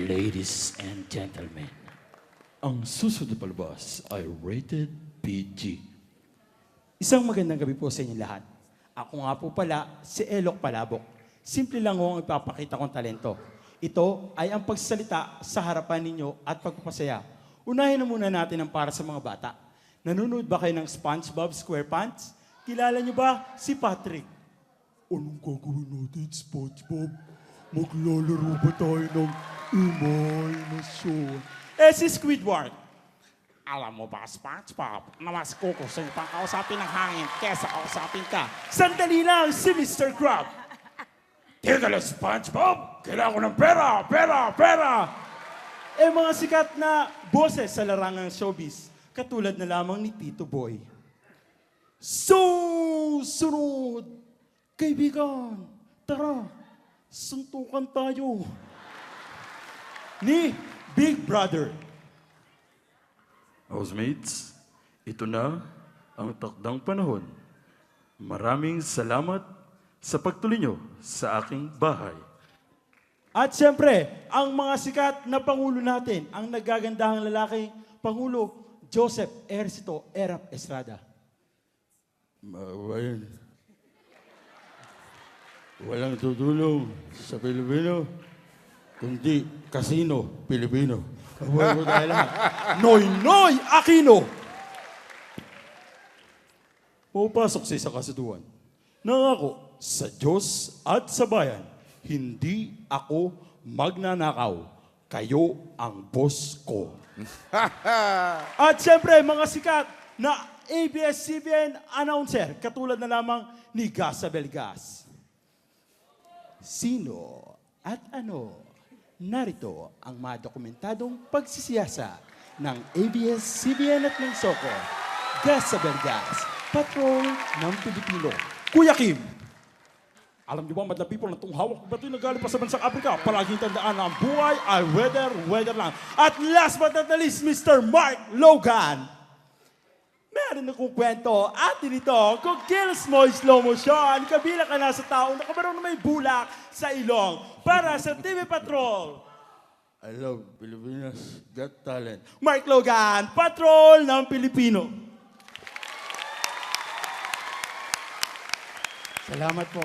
Ladies and gentlemen, ang susunod na palabas ay rated PG. Isang magandang gabi po sa inyo lahat. Ako nga po pala, si Elok Palabok. Simple lang ho ang ipapakita kong talento. Ito ay ang pagsasalita sa harapan ninyo at pagpapasaya. Unahin na muna natin ang para sa mga bata. Nanonood ba kayo ng SpongeBob SquarePants? Kilala niyo ba si Patrick? Anong gagawin natin, SpongeBob? Maglalaro ba tayo ng imahinasyon? Si Squidward. Alam mo ba, SpongeBob, na mas kukusin pang kausapin ng hangin kesa kausapin ka. Sandali lang si Mr. Crab. Teka lang, SpongeBob! Kailangan ko ng pera! Pera! Pera! Mga sikat na boses sa larangang showbiz, katulad na lamang ni Tito Boy. Sunod! Kaibigan, tara, suntukan tayo. Ni Big Brother. Housemates, ito na ang takdang panahon. Maraming salamat sa pagtuloy nyo sa aking bahay. At siyempre, ang mga sikat na Pangulo natin, ang nagagandahang lalaking Pangulo, Joseph Ercito Erap Estrada. Walang tutulong sa Pilipino, kundi Casino Pilipino. Kabuhay mo tayo lahat. Noy Aquino! Pupasok sa isang kasuduan. Nangako sa Diyos at sa bayan, hindi ako magnanakaw. Kayo ang boss ko. At siyempre, mga sikat na ABS-CBN announcer, katulad na lamang ni Gasa Belgas. Sino at ano? Narito ang mga dokumentadong pagsisiyasa ng ABS-CBN at ng Soko. Gasa Belgas, Patrol ng Pilipino. Kuya Kim! Alam niyo ba, madlang people na itong hawak bato na galing pa sa bansang Afrika, palaging tandaan na ang buhay ay weather lang. At last but not the least, Mr. Mark Logan. Meron akong kwento, atin ito, kung kills mo, slow motion, kabila ka na sa taong nakabarong na may bulak sa ilong para sa TV Patrol. I love Pilipinas Got Talent. Mark Logan, Patrol ng Pilipino. Salamat po.